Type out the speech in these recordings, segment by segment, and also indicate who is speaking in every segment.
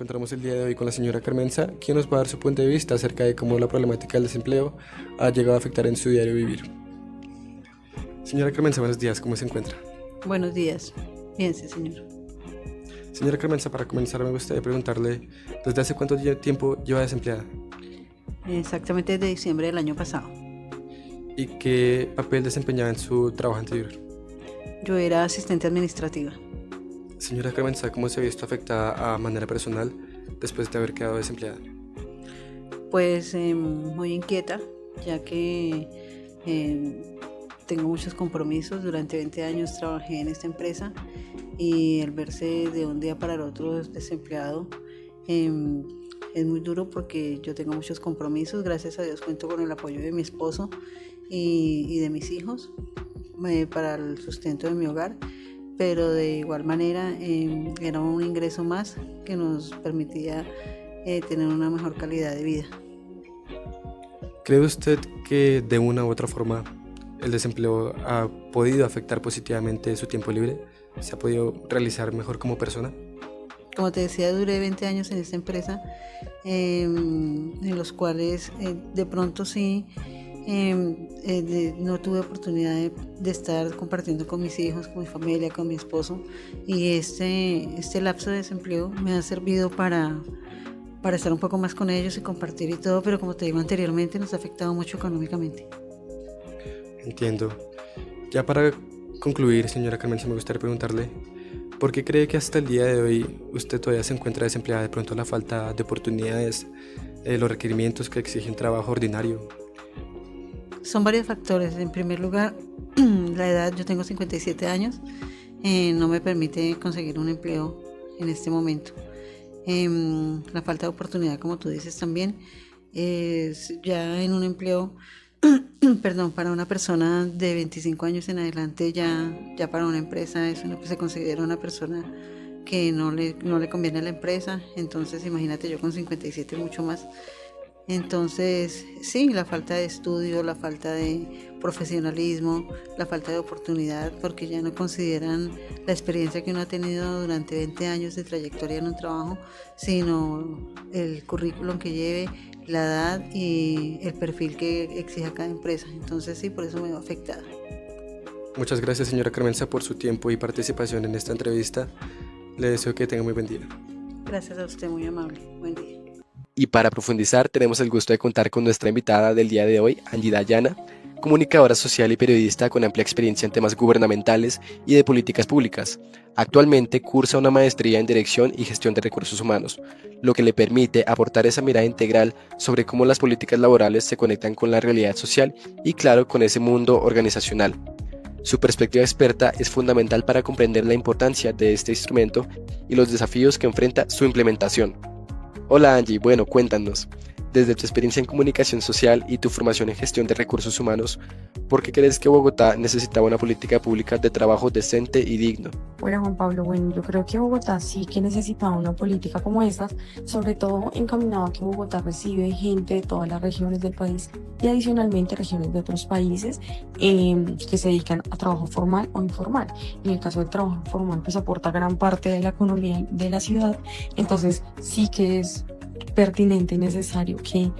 Speaker 1: encontramos el día de hoy con la señora Carmenza, quien nos va a dar su punto de vista acerca de cómo la problemática del desempleo ha llegado a afectar en su diario vivir. Señora Carmenza, buenos días, ¿cómo se encuentra?
Speaker 2: Buenos días. Bien, sí, señor.
Speaker 1: Señora Carmenza, para comenzar me gustaría preguntarle, ¿desde hace cuánto tiempo lleva desempleada?
Speaker 2: Exactamente desde diciembre del año pasado.
Speaker 1: ¿Y qué papel desempeñaba en su trabajo anterior?
Speaker 2: Yo era asistente administrativa.
Speaker 1: Señora Carmenza, ¿cómo se ha visto afectada a manera personal después de haber quedado desempleada?
Speaker 2: Pues muy inquieta, ya que tengo muchos compromisos. Durante 20 años trabajé en esta empresa y el verse de un día para el otro desempleado es muy duro porque yo tengo muchos compromisos. Gracias a Dios cuento con el apoyo de mi esposo y de mis hijos para el sustento de mi hogar, pero de igual manera era un ingreso más que nos permitía tener una mejor calidad de vida.
Speaker 1: ¿Cree usted que de una u otra forma el desempleo ha podido afectar positivamente su tiempo libre? ¿Se ha podido realizar mejor como persona?
Speaker 2: Como te decía, duré 20 años en esta empresa, en los cuales de pronto sí no tuve oportunidad de estar compartiendo con mis hijos, con mi familia, con mi esposo, y este lapso de desempleo me ha servido para estar un poco más con ellos y compartir y todo, pero como te digo anteriormente, nos ha afectado mucho económicamente.
Speaker 1: Entiendo. Ya para concluir, señora Carmenza, me gustaría preguntarle, ¿por qué cree que hasta el día de hoy usted todavía se encuentra desempleada? De pronto la falta de oportunidades, los requerimientos que exige un trabajo ordinario.
Speaker 2: Son varios factores. En primer lugar, la edad. Yo tengo 57 años, no me permite conseguir un empleo en este momento. La falta de oportunidad, como tú dices también, ya en un empleo, perdón, para una persona de 25 años en adelante, ya para una empresa se considera una persona que no le conviene a la empresa. Entonces imagínate yo con 57 mucho más. Entonces sí, la falta de estudio, la falta de profesionalismo, la falta de oportunidad, porque ya no consideran la experiencia que uno ha tenido durante 20 años de trayectoria en un trabajo, sino el currículum que lleve, la edad y el perfil que exija cada empresa. Entonces sí, por eso me va afectada.
Speaker 1: Muchas gracias, señora Carmenza, por su tiempo y participación en esta entrevista. Le deseo que tenga muy buen día.
Speaker 2: Gracias a usted, muy amable. Buen día.
Speaker 3: Y para profundizar, tenemos el gusto de contar con nuestra invitada del día de hoy, Angie Dayana, comunicadora social y periodista con amplia experiencia en temas gubernamentales y de políticas públicas. Actualmente cursa una maestría en Dirección y Gestión de Recursos Humanos, lo que le permite aportar esa mirada integral sobre cómo las políticas laborales se conectan con la realidad social y, claro, con ese mundo organizacional. Su perspectiva experta es fundamental para comprender la importancia de este instrumento y los desafíos que enfrenta su implementación. Hola Angie, bueno, cuéntanos, desde tu experiencia en comunicación social y tu formación en gestión de recursos humanos, ¿por qué crees que Bogotá necesitaba una política pública de trabajo decente y digno?
Speaker 4: Hola Juan Pablo, bueno, yo creo que Bogotá sí que necesitaba una política como esta, sobre todo encaminada a que Bogotá recibe gente de todas las regiones del país y adicionalmente regiones de otros países que se dedican a trabajo formal o informal. En el caso del trabajo formal, pues aporta gran parte de la economía de la ciudad, entonces sí que es pertinente y necesario que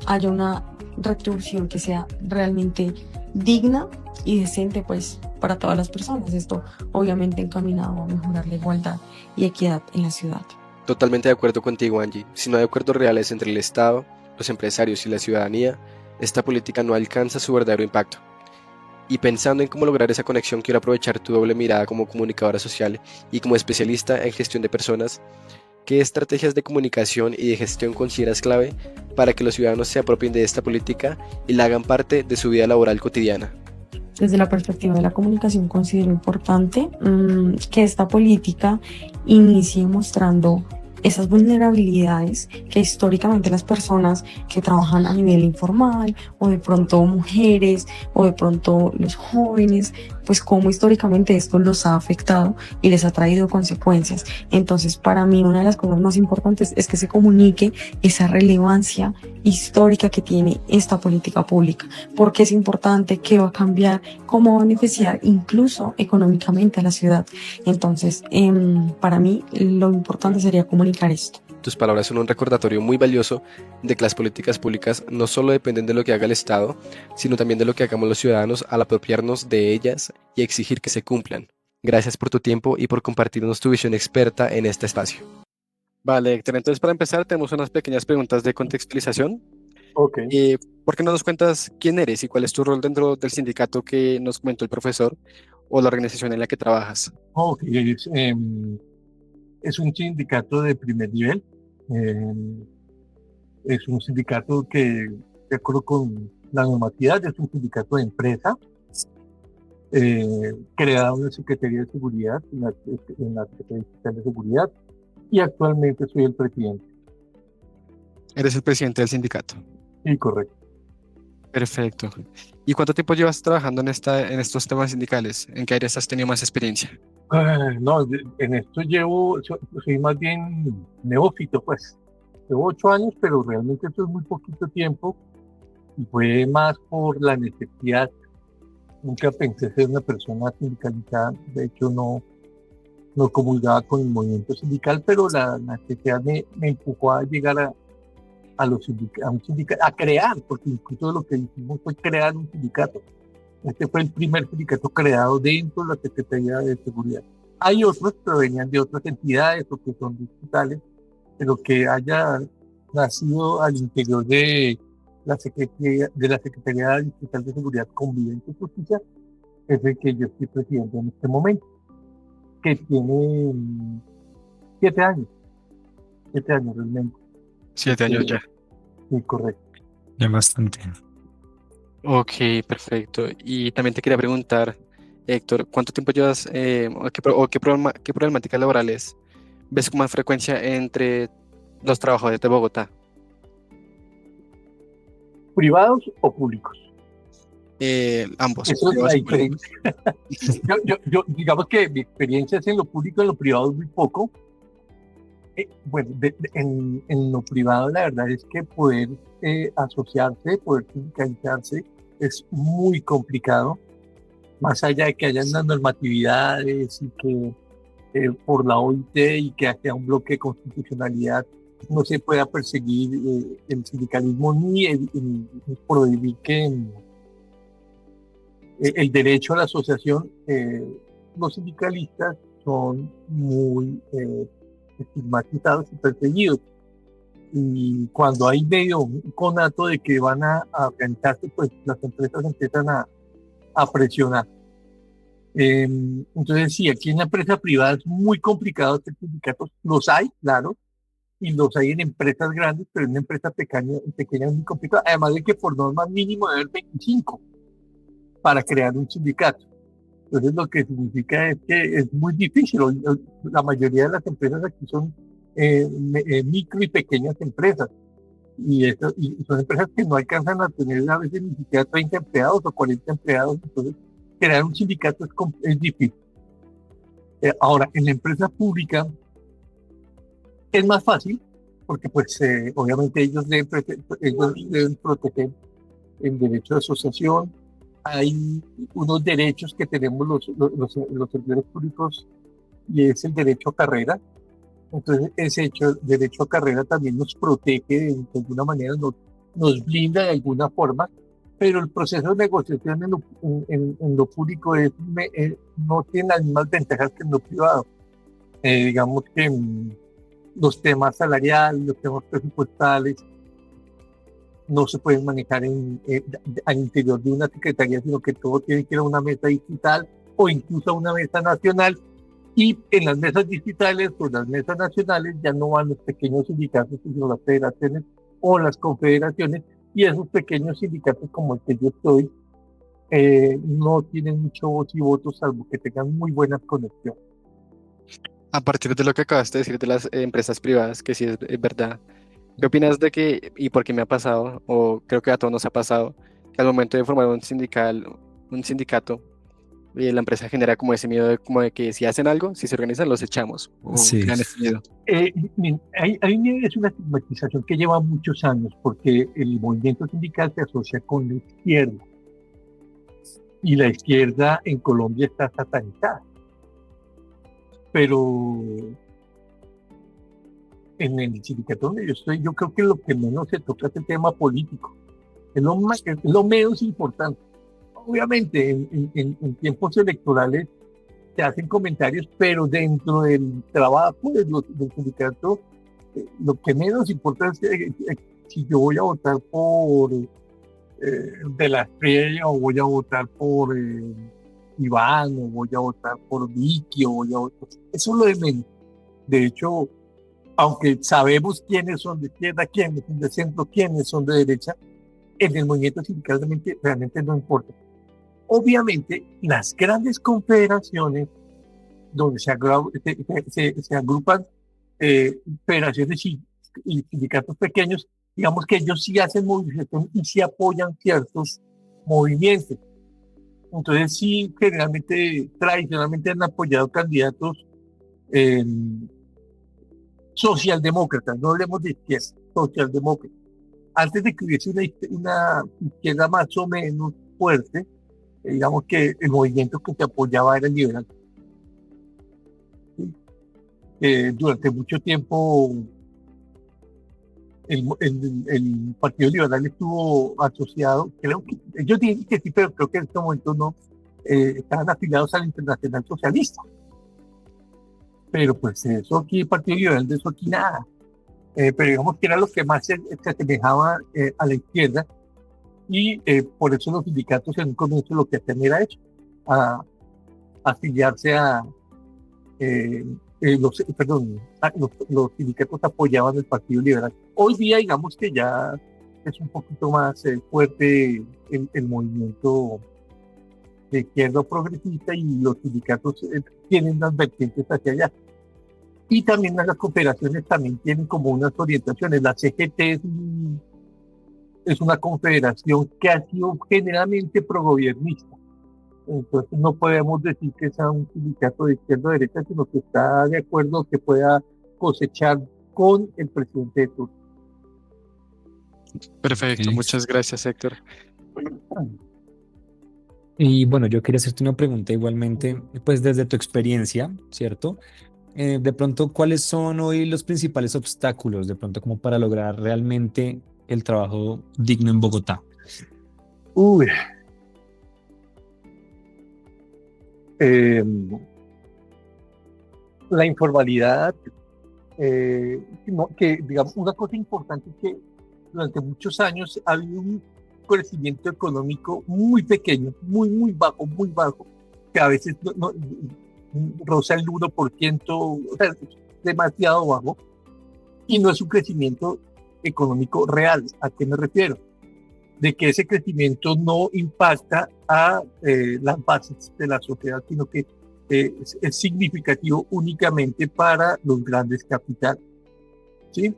Speaker 4: haya una retribución que sea realmente digna y decente pues para todas las personas. Esto obviamente encaminado a mejorar la igualdad y equidad en la ciudad.
Speaker 3: Totalmente de acuerdo contigo, Angie. Si no hay acuerdos reales entre el Estado, los empresarios y la ciudadanía, esta política no alcanza su verdadero impacto. Y pensando en cómo lograr esa conexión, quiero aprovechar tu doble mirada como comunicadora social y como especialista en gestión de personas. ¿Qué estrategias de comunicación y de gestión consideras clave para que los ciudadanos se apropien de esta política y la hagan parte de su vida laboral cotidiana?
Speaker 4: Desde la perspectiva de la comunicación considero importante que esta política inicie mostrando esas vulnerabilidades que históricamente las personas que trabajan a nivel informal o de pronto mujeres o de pronto los jóvenes, pues cómo históricamente esto los ha afectado y les ha traído consecuencias. Entonces para mí una de las cosas más importantes es que se comunique esa relevancia histórica que tiene esta política pública, porque es importante, qué va a cambiar, cómo va a beneficiar incluso económicamente a la ciudad. Entonces para mí lo importante sería comunicar esto.
Speaker 3: Tus palabras son un recordatorio muy valioso de que las políticas públicas no solo dependen de lo que haga el Estado, sino también de lo que hagamos los ciudadanos al apropiarnos de ellas y exigir que se cumplan. Gracias por tu tiempo y por compartirnos tu visión experta en este espacio. Vale, Héctor, entonces para empezar tenemos unas pequeñas preguntas de contextualización.
Speaker 5: Ok.
Speaker 3: ¿Por qué no nos cuentas quién eres y cuál es tu rol dentro del sindicato que nos comentó el profesor o la organización en la que trabajas?
Speaker 5: Ok, es un sindicato de primer nivel. Es un sindicato que, de acuerdo con la normatividad, es un sindicato de empresa, creado en la Secretaría de Seguridad, en la Secretaría de Seguridad, y actualmente soy el presidente.
Speaker 3: Eres el presidente del sindicato.
Speaker 5: Sí, correcto.
Speaker 3: Perfecto. ¿Y cuánto tiempo llevas trabajando en estos temas sindicales? ¿En qué áreas has tenido más experiencia?
Speaker 5: No, en esto soy más bien neófito, pues. Llevo 8 años, pero realmente esto es muy poquito tiempo y fue más por la necesidad. Nunca pensé ser una persona sindicalizada, de hecho no comulgaba con el movimiento sindical, pero la necesidad me empujó a llegar a un sindicato, a crear, porque incluso lo que hicimos fue crear un sindicato. Este fue el primer sindicato creado dentro de la Secretaría de Seguridad. Hay otros que venían de otras entidades o que son distritales, pero que haya nacido al interior de la Secretaría Distrital de Seguridad, Convivencia y Justicia, es el que yo estoy presidente en este momento, que tiene 7 años, 7 años realmente.
Speaker 3: 7 años ya.
Speaker 5: Sí, correcto.
Speaker 1: Ya bastante.
Speaker 3: Ok, perfecto. Y también te quería preguntar, Héctor, ¿cuánto tiempo llevas qué problemáticas laborales ves con más frecuencia entre los trabajadores de Bogotá?
Speaker 5: ¿Privados o públicos?
Speaker 3: Ambos.
Speaker 5: Eso es la
Speaker 3: privados y públicos.
Speaker 5: diferencia. Digamos que mi experiencia es en lo público, en lo privado es muy poco. Bueno, en lo privado la verdad es que poder asociarse, poder sindicalizarse es muy complicado, más allá de que haya unas normatividades y que por la OIT y que haya un bloque de constitucionalidad no se pueda perseguir el sindicalismo ni prohibir que el derecho a la asociación. Los sindicalistas son muy estigmatizados y perseguidos. Y cuando hay medio un conato de que van a organizarse, pues las empresas empiezan a presionar. Entonces, sí, aquí en la empresa privada es muy complicado hacer sindicatos. Los hay, claro, y los hay en empresas grandes, pero en una empresa pequeña es muy complicado. Además de que por norma mínimo debe haber 25 para crear un sindicato. Entonces, lo que significa es que es muy difícil. La mayoría de las empresas aquí son micro y pequeñas empresas. Y son empresas que no alcanzan a tener a veces ni siquiera 30 empleados o 40 empleados. Entonces, crear un sindicato es difícil. Ahora, en la empresa pública es más fácil, porque pues obviamente ellos deben proteger el derecho de asociación. Hay unos derechos que tenemos los servidores públicos y es el derecho a carrera. Entonces, ese derecho a carrera también nos protege de alguna manera, nos blinda de alguna forma, pero el proceso de negociación en lo público no tiene las mismas ventajas que en lo privado. Digamos que los temas salariales, los temas presupuestales, no se pueden manejar al interior de una secretaría, sino que todo tiene que ir a una mesa digital o incluso a una mesa nacional. Y en las mesas digitales o las mesas nacionales ya no van los pequeños sindicatos, sino las federaciones o las confederaciones, y esos pequeños sindicatos como el que yo estoy no tienen mucho voz y voto, salvo que tengan muy buenas conexiones.
Speaker 3: A partir de lo que acabaste de decir de las empresas privadas, que sí es verdad, ¿qué opinas de que, y por qué me ha pasado, o creo que a todos nos ha pasado, que al momento de formar un sindicato, la empresa genera como ese miedo como de que si hacen algo, si se organizan, los echamos, o
Speaker 1: Sí.
Speaker 3: crean ese miedo?
Speaker 5: Es una estigmatización que lleva muchos años, porque el movimiento sindical se asocia con la izquierda, y la izquierda en Colombia está satanizada. Pero en el sindicato donde yo estoy, yo creo que lo que menos se toca es el tema político. Es lo menos importante. Obviamente, en tiempos electorales se hacen comentarios, pero dentro del trabajo del sindicato, lo que menos importa es si yo voy a votar por De la Estrella, o voy a votar por Iván, o voy a votar por Vicky, o voy a votar. Eso es lo de menos. De hecho, aunque sabemos quiénes son de izquierda, quiénes son de centro, quiénes son de derecha, en el movimiento sindical realmente no importa. Obviamente, las grandes confederaciones donde se agrupan federaciones y sindicatos pequeños, digamos que ellos sí hacen movilización y sí apoyan ciertos movimientos. Entonces sí, tradicionalmente han apoyado candidatos socialdemócratas, no hablemos de izquierda, socialdemócratas. Antes de que hubiese una izquierda más o menos fuerte, digamos que el movimiento que se apoyaba era el liberal. ¿Sí? Durante mucho tiempo el Partido Liberal estuvo asociado, creo que ellos dicen que sí, pero creo que en este momento no, estaban afiliados al Internacional Socialista. Pero pues eso aquí, el Partido Liberal, de eso aquí nada. Pero digamos que era lo que más se asemejaba a la izquierda, y por eso los sindicatos en un comienzo lo que hacían era eso, a afiliarse a los sindicatos apoyaban el Partido Liberal. Hoy día digamos que ya es un poquito más fuerte el movimiento de izquierda progresista, y los sindicatos tienen unas vertientes hacia allá. Y también las confederaciones también tienen como unas orientaciones. La CGT es una confederación que ha sido generalmente progobiernista. Entonces no podemos decir que sea un sindicato de izquierda o derecha, sino que está de acuerdo que pueda cosechar con el presidente de turno.
Speaker 1: Perfecto,
Speaker 6: Ok.
Speaker 1: muchas gracias, Héctor.
Speaker 6: Y bueno, yo quería hacerte una pregunta igualmente, pues desde tu experiencia, ¿cierto? De pronto, ¿cuáles son hoy los principales obstáculos, de pronto, como para lograr realmente el trabajo digno en Bogotá?
Speaker 5: Uy, la informalidad, que digamos, una cosa importante es que durante muchos años ha habido un crecimiento económico muy pequeño, muy bajo, que a veces roza el 1%, o sea, es demasiado bajo, y no es un crecimiento económico real. ¿A qué me refiero? De que ese crecimiento no impacta a las bases de la sociedad, sino que es significativo únicamente para los grandes capitales, ¿sí?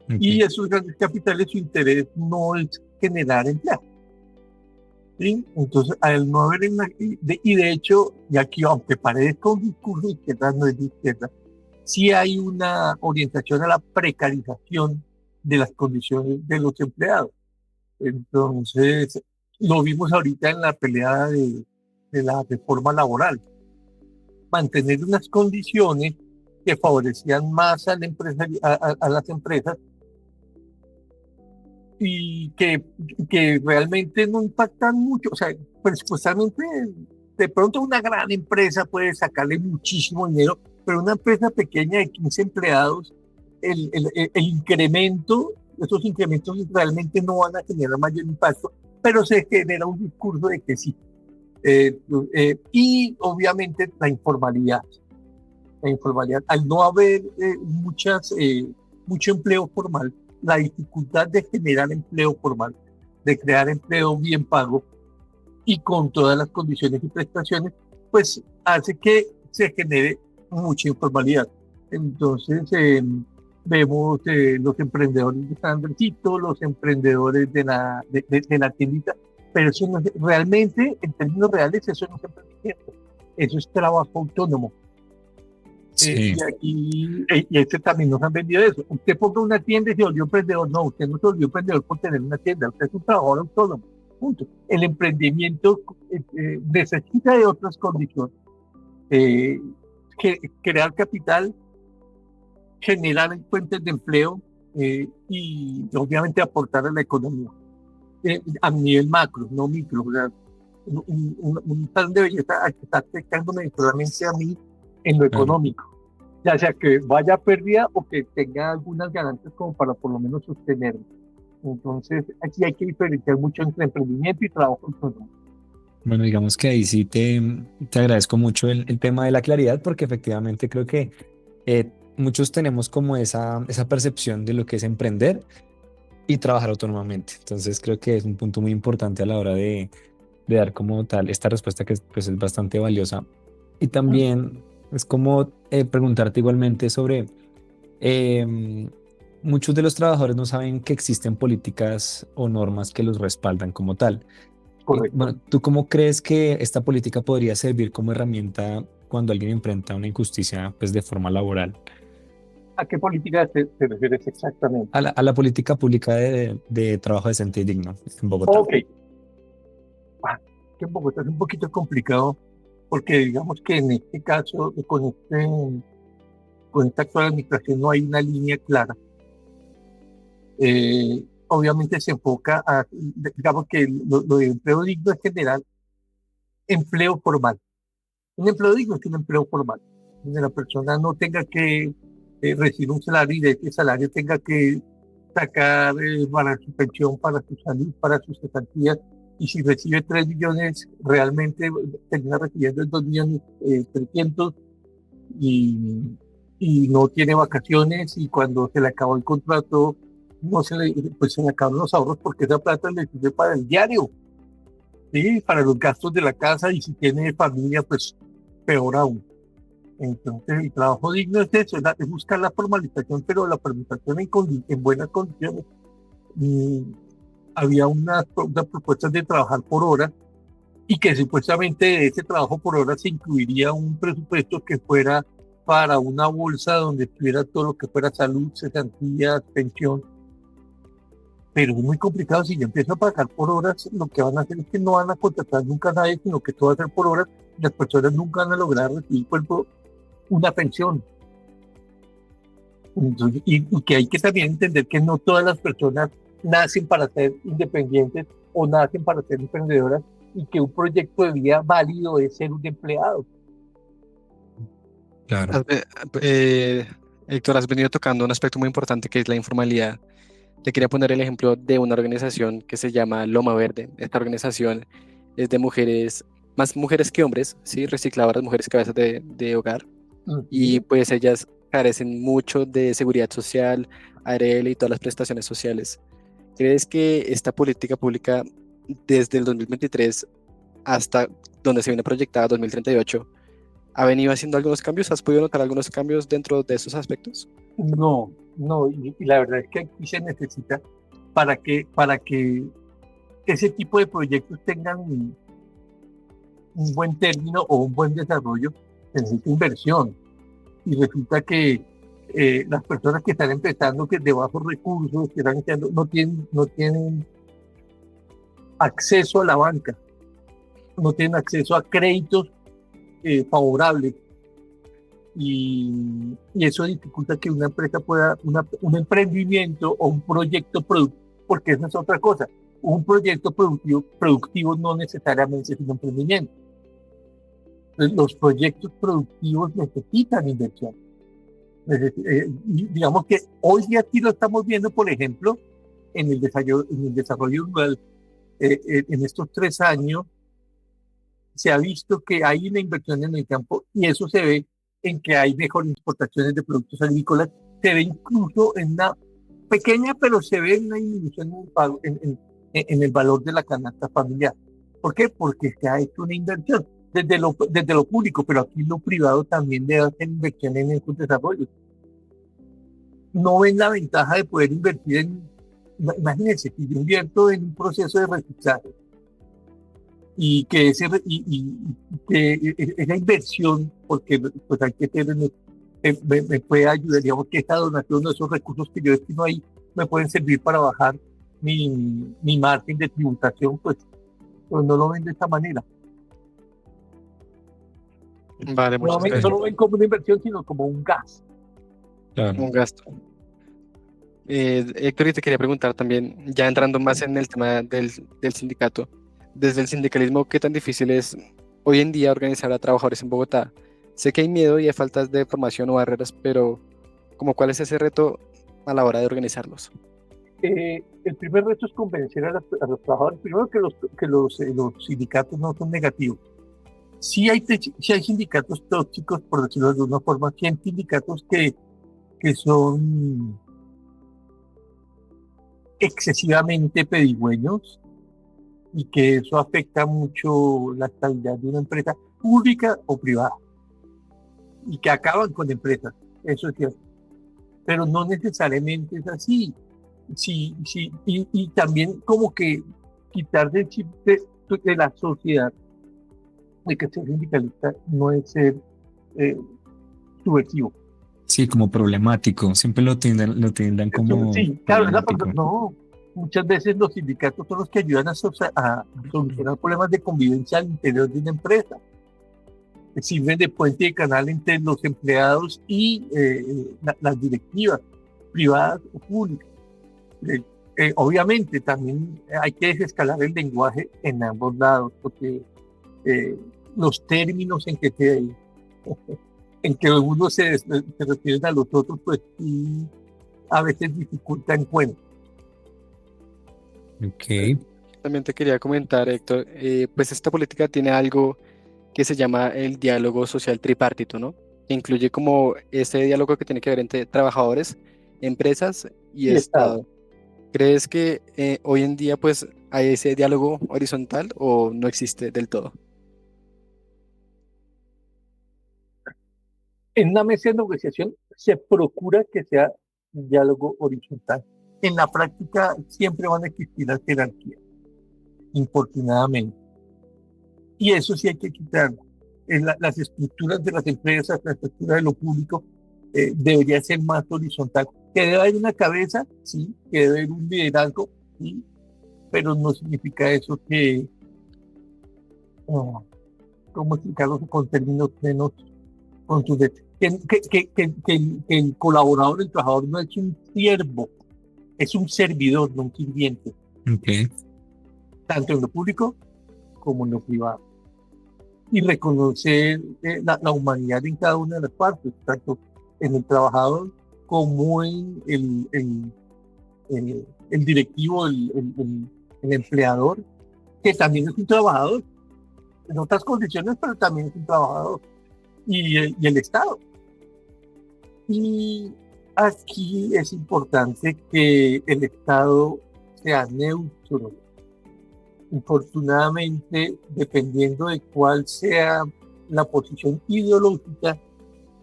Speaker 6: Ok.
Speaker 5: Y esos grandes capitales, su interés no es generar empleo, ¿sí? Entonces, al no haber y de hecho, y aquí, aunque parezca un discurso de izquierda, no es de izquierda, sí hay una orientación a la precarización de las condiciones de los empleados. Entonces, lo vimos ahorita en la pelea de la reforma laboral. Mantener unas condiciones que favorecían más a las empresas, y que realmente no impactan mucho. O sea, presupuestamente, de pronto una gran empresa puede sacarle muchísimo dinero, pero una empresa pequeña de 15 empleados, el incremento, esos incrementos realmente no van a generar mayor impacto, pero se genera un discurso de que sí. Y obviamente la informalidad, al no haber mucho empleo formal, la dificultad de generar empleo formal, de crear empleo bien pago y con todas las condiciones y prestaciones, pues hace que se genere mucha informalidad. Entonces vemos los emprendedores de San Andresito, los emprendedores de la tiendita, pero eso no realmente, en términos reales, eso no es emprendimiento, eso es trabajo autónomo.
Speaker 6: Sí.
Speaker 5: Y este también nos han vendido eso. Usted ponga una tienda y se volvió emprendedor. No, usted no se volvió emprendedor por tener una tienda, usted es un trabajador autónomo. Punto. El emprendimiento necesita de otras condiciones. Crear capital, generar fuentes de empleo y obviamente aportar a la economía a nivel macro, no micro. O sea, un plan de belleza está afectándome solamente a mí en lo
Speaker 6: Claro.
Speaker 5: económico, ya sea que vaya a pérdida o que tenga algunas ganancias como para por lo menos sostenerme. Entonces, aquí hay que diferenciar mucho entre emprendimiento y trabajo autónomo.
Speaker 6: Bueno, digamos que ahí sí te agradezco mucho el tema de la claridad, porque efectivamente creo que muchos tenemos como esa percepción de lo que es emprender y trabajar autónomamente. Entonces creo que es un punto muy importante a la hora de dar como tal esta respuesta que pues, es bastante valiosa. Y también es como preguntarte igualmente sobre em, muchos de los trabajadores no saben que existen políticas o normas que los respaldan como tal.
Speaker 5: Correcto.
Speaker 6: Bueno, ¿tú cómo crees que esta política podría servir como herramienta cuando alguien enfrenta una injusticia pues de forma laboral?
Speaker 5: ¿A qué política te refieres exactamente?
Speaker 6: A la política pública de trabajo decente y digno en Bogotá.
Speaker 5: Ok, que en Bogotá es un poquito complicado porque digamos que en este caso, con esta actual administración no hay una línea clara. Obviamente se enfoca a, digamos que lo de empleo digno es general empleo formal. Un empleo digno es un empleo formal, donde la persona no tenga que recibir un salario y de ese salario tenga que sacar para su pensión, para su salud, para sus cesantías. Y si recibe 3 millones, realmente termina recibiendo 2 millones 300 y, y no tiene vacaciones y cuando se le acabó el contrato, no se le, pues se le acaban los ahorros porque esa plata le sirve para el diario, ¿sí? Para los gastos de la casa y si tiene familia, pues peor aún. Entonces, el trabajo digno es eso, es buscar la formalización, pero la formalización en buenas condiciones. Y había unas propuestas de trabajar por hora y que supuestamente de ese trabajo por hora se incluiría un presupuesto que fuera para una bolsa donde estuviera todo lo que fuera salud, cesantías, pensión. Pero es muy complicado si yo empiezo a pagar por horas, lo que van a hacer es que no van a contratar nunca a nadie, sino que todo va a ser por horas y las personas nunca van a lograr recibir una pensión. Entonces, y que hay que también entender que no todas las personas nacen para ser independientes o nacen para ser emprendedoras y que un proyecto de vida válido es ser un empleado.
Speaker 6: Claro.
Speaker 3: Has ve- eh, Héctor, has venido tocando un aspecto muy importante que es la informalidad. Te quería poner el ejemplo de una organización que se llama Loma Verde. Esta organización es de mujeres, más mujeres que hombres, ¿sí? Recicladoras, mujeres cabezas de hogar. Y
Speaker 5: Ujú.
Speaker 3: pues ellas carecen mucho de seguridad social, ARL y todas las prestaciones sociales. ¿Crees que esta política pública desde el 2023 hasta donde se viene proyectada 2038 ha venido haciendo algunos cambios? ¿Has podido notar algunos cambios dentro de esos aspectos?
Speaker 5: No, no, y la verdad es que aquí se necesita para que ese tipo de proyectos tengan un buen término o un buen desarrollo, se necesita inversión. Y resulta que las personas que están empezando, que de bajos recursos, que están iniciando, no tienen acceso a la banca, no tienen acceso a créditos favorables y eso dificulta que una empresa pueda, un emprendimiento o un proyecto productivo, porque esa es otra cosa. Un proyecto productivo no necesariamente es un emprendimiento. Entonces, los proyectos productivos necesitan inversión. Digamos que hoy día aquí lo estamos viendo, por ejemplo, en el desarrollo rural, en estos 3 años se ha visto que hay una inversión en el campo y eso se ve en que hay mejores exportaciones de productos agrícolas, se ve incluso en una pequeña, pero se ve una disminución en el valor de la canasta familiar. ¿Por qué? Porque se ha hecho una inversión desde lo público, pero aquí lo privado también debe hacer inversión en esos desarrollos. No ven la ventaja de poder invertir imagínense, que yo invierto en un proceso de reciclaje y que, esa inversión, porque pues hay que tener, me puede ayudar, digamos que esta donación de esos recursos que yo destino ahí me pueden servir para bajar mi margen de tributación, pues no lo ven de esta manera.
Speaker 3: Vale,
Speaker 5: No
Speaker 3: muchas
Speaker 5: no
Speaker 3: gracias.
Speaker 5: lo ven como una inversión, sino como un gas.
Speaker 6: Claro.
Speaker 3: un gasto. Héctor, y te quería preguntar también, ya entrando más en el tema del sindicato, desde el sindicalismo, ¿qué tan difícil es hoy en día organizar a trabajadores en Bogotá? Sé que hay miedo y hay faltas de formación o barreras, pero como cuál es ese reto a la hora de organizarlos.
Speaker 5: El primer reto es convencer a los trabajadores, primero los sindicatos no son negativos. Sí hay sindicatos tóxicos, por decirlo de alguna forma, sí hay sindicatos que son excesivamente pedigüeños y que eso afecta mucho la estabilidad de una empresa pública o privada y que acaban con empresas, eso es cierto, pero no necesariamente es así. Sí, sí, y también como que quitar del chip de la sociedad de que ser sindicalista no es ser eh, subversivo.
Speaker 6: Sí, como problemático. Siempre lo tildan como
Speaker 5: Sí, claro,
Speaker 6: problemático.
Speaker 5: no, muchas veces los sindicatos son los que ayudan a solucionar problemas de convivencia al interior de una empresa. Que sirven de puente de canal entre los empleados y las directivas privadas o públicas. Eh, Obviamente también hay que desescalar el lenguaje en ambos lados, porque los términos en que uno se refieren a los otros, pues sí, a veces dificulta encuentro.
Speaker 6: Ok.
Speaker 3: También te quería comentar, Héctor, pues esta política tiene algo que se llama el diálogo social tripartito, ¿no? Que incluye como ese diálogo que tiene que ver entre trabajadores, empresas y
Speaker 5: Y Estado.
Speaker 3: Estado. ¿Crees que hoy en día pues hay ese diálogo horizontal o no existe del todo?
Speaker 5: En una mesa de negociación se procura que sea un diálogo horizontal. En la práctica siempre van a existir las jerarquías, infortunadamente. Y eso sí hay que quitarlo. Las estructuras de las empresas, la estructura de lo público, debería ser más horizontal. Que debe haber una cabeza, sí, que debe haber un liderazgo, sí, pero no significa eso que, oh, ¿cómo explicarlo con términos menos contundentes? Que el colaborador, el trabajador no es un siervo, es un servidor, no un sirviente,
Speaker 6: Ok.
Speaker 5: tanto en lo público como en lo privado. Y reconocer la humanidad en cada una de las partes, tanto en el trabajador como en el directivo, el empleador, que también es un trabajador, en otras condiciones, pero también es un trabajador, y el Estado. Y aquí es importante que el Estado sea neutro. Infortunadamente, dependiendo de cuál sea la posición ideológica,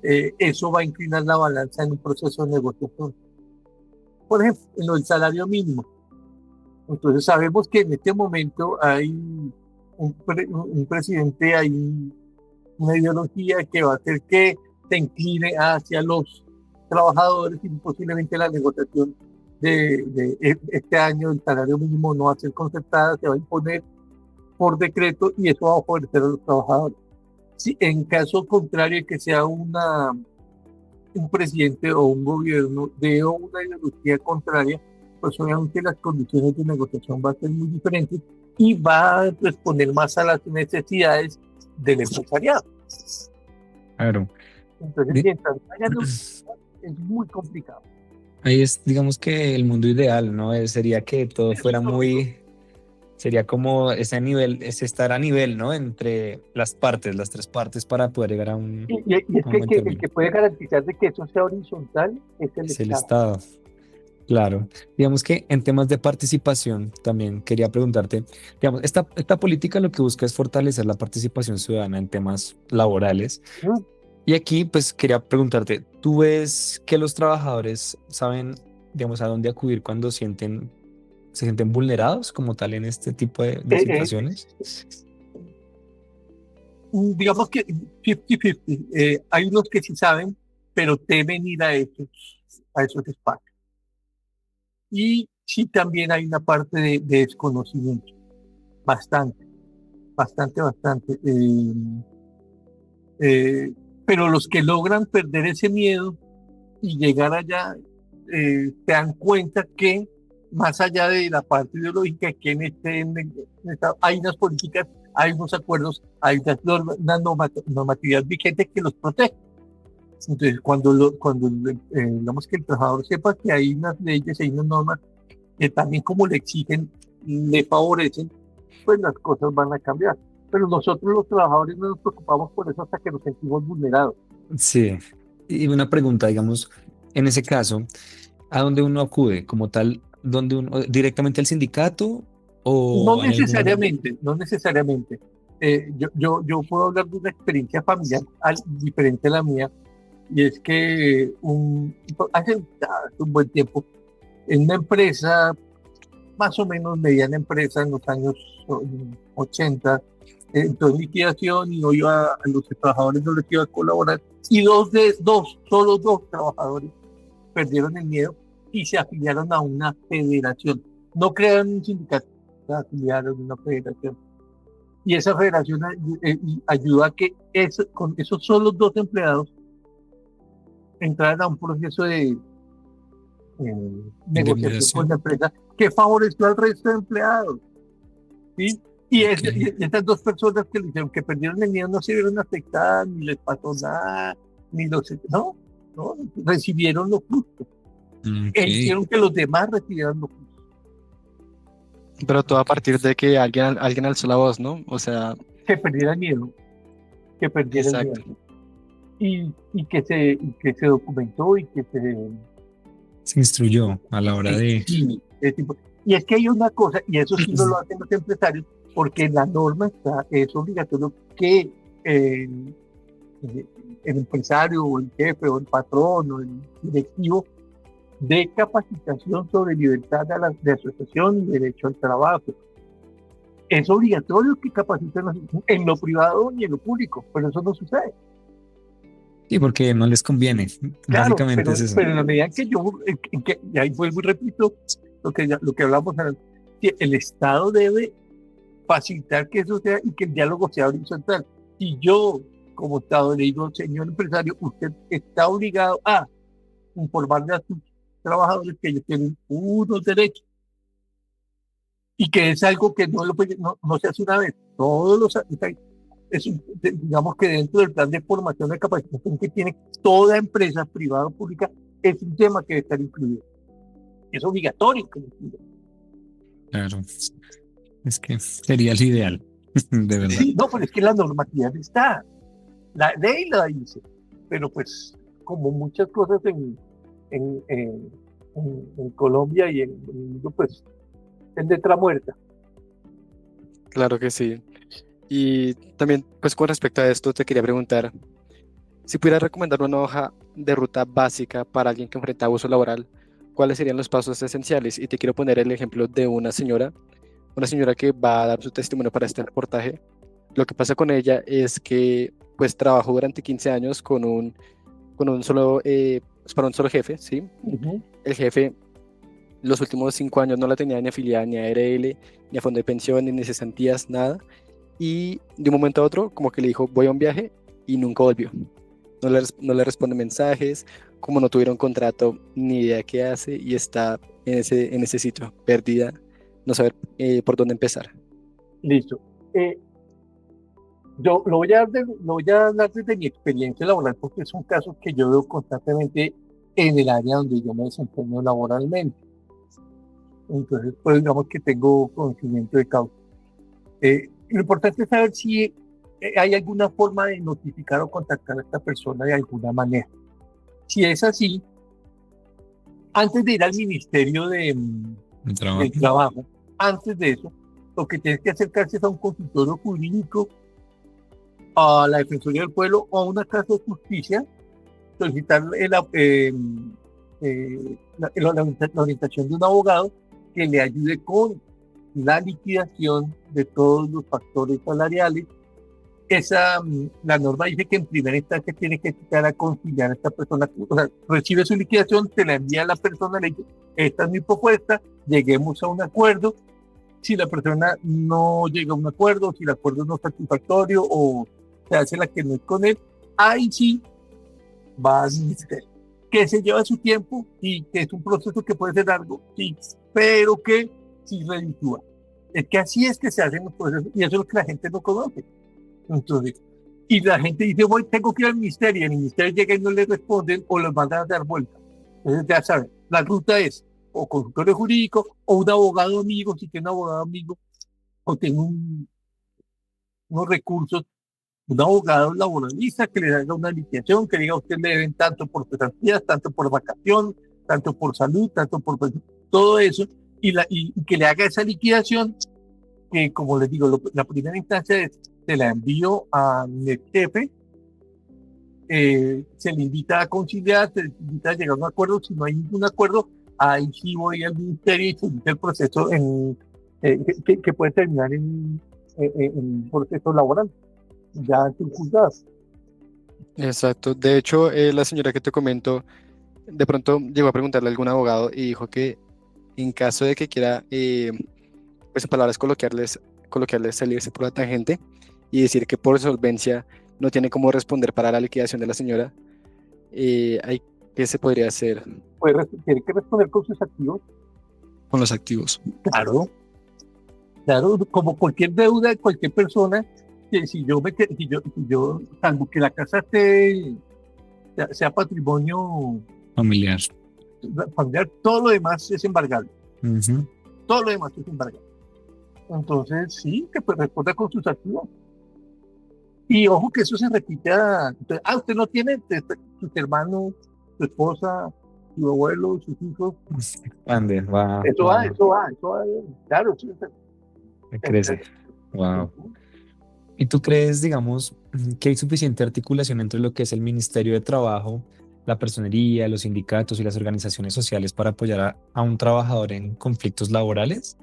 Speaker 5: eso va a inclinar la balanza en un proceso de negociación. Por ejemplo, en lo del salario mínimo. Entonces sabemos que en este momento hay un presidente, hay una ideología que va a hacer que se incline hacia los trabajadores y posiblemente la negociación de este año el salario mínimo no va a ser concertada, se va a imponer por decreto y eso va a favorecer a los trabajadores. Si en caso contrario que sea un presidente o un gobierno de una ideología contraria, pues obviamente las condiciones de negociación van a ser muy diferentes y va a responder más a las necesidades del empresariado.
Speaker 6: Claro.
Speaker 5: Entonces,
Speaker 6: Di-
Speaker 5: mientras haya negociación, es muy complicado.
Speaker 6: Ahí es, digamos que el mundo ideal, ¿no? Sería que todo
Speaker 5: Eso
Speaker 6: fuera
Speaker 5: es lógico.
Speaker 6: sería como ese nivel, ese estar a nivel, ¿no? Entre las partes, las tres partes para poder llegar
Speaker 5: Y es
Speaker 6: a
Speaker 5: que
Speaker 6: un buen
Speaker 5: el
Speaker 6: término.
Speaker 5: que puede garantizar de que eso sea horizontal es el
Speaker 6: Es el
Speaker 5: Estado.
Speaker 6: Estado. Claro, digamos que en temas de participación también quería preguntarte, digamos, esta política lo que busca es fortalecer la participación ciudadana en temas laborales.
Speaker 5: ¿No?
Speaker 6: Y aquí pues quería preguntarte, ¿tú ves que los trabajadores saben, digamos, a dónde acudir cuando se sienten vulnerados como tal en este tipo de
Speaker 5: Eh, eh,
Speaker 6: situaciones?
Speaker 5: digamos que 50-50. Hay unos que sí saben, pero temen ir a esos espacios. Y sí también hay una parte de desconocimiento, bastante, bastante. Eh, pero los que logran perder ese miedo y llegar allá, se dan cuenta que más allá de la parte ideológica, que hay unas políticas, hay unos acuerdos, hay una normatividad vigente que los protege. Entonces, digamos que el trabajador sepa que hay unas leyes, hay unas normas que también como le exigen, le favorecen, pues las cosas van a cambiar. Pero nosotros los trabajadores no nos preocupamos por eso hasta que nos sentimos vulnerados.
Speaker 6: Sí. Y una pregunta, digamos, en ese caso, ¿a dónde uno acude? Como tal, ¿dónde uno, directamente al sindicato
Speaker 5: No
Speaker 6: o hay algún...
Speaker 5: necesariamente, no necesariamente. Yo puedo hablar de una experiencia familiar diferente a la mía, y es que hace un buen tiempo, en una empresa, más o menos mediana empresa, en los años 80, entró en liquidación y no iba, a los trabajadores no les iba a colaborar, y solo dos trabajadores perdieron el miedo y se afiliaron a una federación. No crearon un sindicato, se afiliaron a una federación. Y esa federación ayudó a que con esos solo dos empleados entraran a un proceso de negociación con la empresa que favoreció al resto de empleados. ¿Sí? Y estas dos personas que le dijeron que perdieron el miedo no se vieron afectadas, ni les pasó nada, no, recibieron lo justo. E hicieron que los demás recibieran lo justo.
Speaker 3: Pero todo a partir de que alguien alzó la voz, ¿no? O sea,
Speaker 5: Que perdiera el miedo,
Speaker 3: exacto.
Speaker 5: Y que se documentó y que
Speaker 6: se instruyó a la hora de...
Speaker 5: Sí, y es que hay una cosa, y eso sí no lo hacen los empresarios, porque en la norma es obligatorio que el empresario o el jefe o el patrón o el directivo dé capacitación sobre libertad de asociación y derecho al trabajo. Es obligatorio que capaciten en lo privado y en lo público, pero eso no sucede.
Speaker 6: Sí, porque no les conviene.
Speaker 5: Claro,
Speaker 6: Básicamente es eso.
Speaker 5: pero en la medida que y ahí vuelvo y repito lo que hablamos antes, que el Estado debe facilitar que eso sea y que el diálogo sea horizontal. Y yo, como Estado, le digo, señor empresario, usted está obligado a informarle a sus trabajadores que ellos tienen unos derechos y que es algo que no se hace una vez, todos los años. Digamos que dentro del plan de formación de capacitación que tiene toda empresa privada o pública, es un tema que debe estar incluido. Es obligatorio que lo incluya.
Speaker 6: Claro, es que sería el ideal, de verdad.
Speaker 5: Sí, no, pero es que la normatividad está, la ley la dice, pero pues como muchas cosas en Colombia y en el mundo, pues es letra muerta.
Speaker 3: Claro que sí. Y también, pues con respecto a esto, te quería preguntar, si pudieras recomendar una hoja de ruta básica para alguien que enfrenta abuso laboral, ¿cuáles serían los pasos esenciales? Y te quiero poner el ejemplo de una señora que va a dar su testimonio para este reportaje. Lo que pasa con ella es que pues trabajó durante 15 años con un solo, para un solo jefe, ¿sí?
Speaker 5: Uh-huh.
Speaker 3: El jefe los últimos 5 años no la tenía ni afiliada ni a ARL, ni a fondo de pensiones, ni cesantías, nada. Y de un momento a otro, como que le dijo, voy a un viaje, y nunca volvió. No le responde mensajes, como no tuvieron contrato, ni idea qué hace, y está en ese sitio, perdida, no saber por dónde empezar.
Speaker 5: Listo. Yo lo voy a hablar desde mi experiencia laboral, porque es un caso que yo veo constantemente en el área donde yo me desempeño laboralmente. Entonces, pues digamos que tengo conocimiento de causa. Lo importante es saber si hay alguna forma de notificar o contactar a esta persona de alguna manera. Si es así, antes de ir al Ministerio del Trabajo, antes de eso, lo que tienes que acercarse es a un consultorio jurídico, a la Defensoría del Pueblo o a una casa de justicia, solicitar la orientación de un abogado que le ayude con la liquidación de todos los factores salariales. La norma dice que en primera instancia tiene que empezar a conciliar a esta persona, o sea, recibe su liquidación, se la envía a la persona, le dice, esta es mi propuesta, lleguemos a un acuerdo. Si la persona no llega a un acuerdo, si el acuerdo no es satisfactorio o se hace la que no es con él, ahí sí va al ministerio. que se lleva su tiempo y que es un proceso que puede ser largo, sí, pero que sí reditúa. Es que así es que se hacen los procesos y eso es lo que la gente no conoce. Entonces, y la gente dice, voy, tengo que ir al ministerio, y el ministerio llega y no le responden o los mandan a dar vuelta. Entonces ya saben, la ruta es o consultorio jurídico o un abogado amigo, si tiene un abogado amigo, o tengo unos recursos, un abogado laboralista que le haga una liquidación, que diga usted le deben tanto por cesantías, tanto por vacación, tanto por salud, tanto por todo eso, y que le haga esa liquidación, que como les digo, la primera instancia es, se la envío a mi jefe, se le invita a conciliar, se le invita a llegar a un acuerdo, si no hay ningún acuerdo, ahí sí voy al ministerio y se inicia el proceso que puede terminar en un proceso laboral, ya en juzgados.
Speaker 3: Exacto. De hecho, la señora que te comento, de pronto llegó a preguntarle a algún abogado y dijo que en caso de que quiera, pues en palabras coloquiales salirse por la tangente y decir que por solvencia no tiene cómo responder para la liquidación de la señora, ¿qué se podría hacer
Speaker 5: Tiene que responder con sus activos.
Speaker 3: con los activos?
Speaker 5: Claro, claro, como cualquier deuda de cualquier persona, que salvo que la casa sea patrimonio
Speaker 6: Familiar.
Speaker 5: familiar, todo lo demás es embargable.
Speaker 6: Ujú.
Speaker 5: Todo lo demás es embargable. Entonces, sí, que pues responda con sus activos. Y ojo que eso se repite usted no tiene sus hermanos, su esposa, su abuelo, sus hijos.
Speaker 6: Expande, va,
Speaker 5: Eso va, eso va, eso va. Claro, sí.
Speaker 6: crece. Wow. ¿Y tú crees, digamos, que hay suficiente articulación entre lo que es el Ministerio de Trabajo, la personería, los sindicatos y las organizaciones sociales para apoyar a un trabajador en conflictos laborales?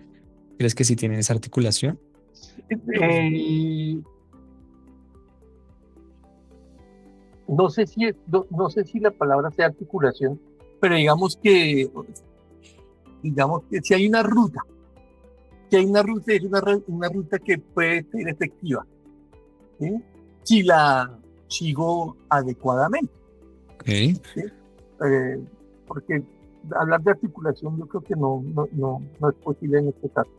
Speaker 6: ¿Crees que sí tienen esa articulación?
Speaker 5: No sé si la palabra sea articulación, pero digamos que si hay una ruta, es una ruta que puede ser efectiva, ¿sí? Si la sigo adecuadamente,
Speaker 6: Ok,
Speaker 5: ¿sí? Porque hablar de articulación yo creo que no es posible en este caso.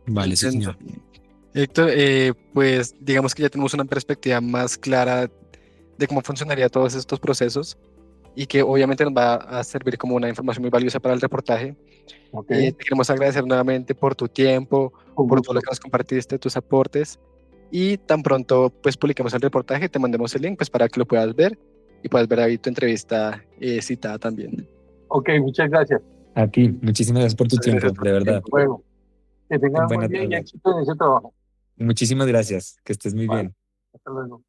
Speaker 6: vale, sí,
Speaker 3: Entiendo.
Speaker 6: señor.
Speaker 3: Héctor, pues digamos que ya tenemos una perspectiva más clara de cómo funcionaría todos estos procesos y que obviamente nos va a servir como una información muy valiosa para el reportaje.
Speaker 5: ¿Ok?
Speaker 3: Te queremos agradecer nuevamente por tu tiempo,
Speaker 5: Con
Speaker 3: por todo lo
Speaker 5: gusto.
Speaker 3: que nos compartiste, tus aportes, y tan pronto pues publiquemos el reportaje, te mandemos el link pues para que lo puedas ver y puedas ver ahí tu entrevista citada también.
Speaker 5: Ok, muchas gracias.
Speaker 6: A ti, muchísimas gracias por tu
Speaker 3: Muchas
Speaker 6: tiempo,
Speaker 3: gracias por
Speaker 6: de
Speaker 3: tu
Speaker 6: verdad.
Speaker 3: tiempo.
Speaker 5: Bueno, que tengan un buen
Speaker 6: Buena
Speaker 5: día y
Speaker 6: tarde.
Speaker 5: éxito en ese trabajo.
Speaker 6: Muchísimas gracias, que estés muy
Speaker 5: Vale,
Speaker 6: bien.
Speaker 5: hasta luego.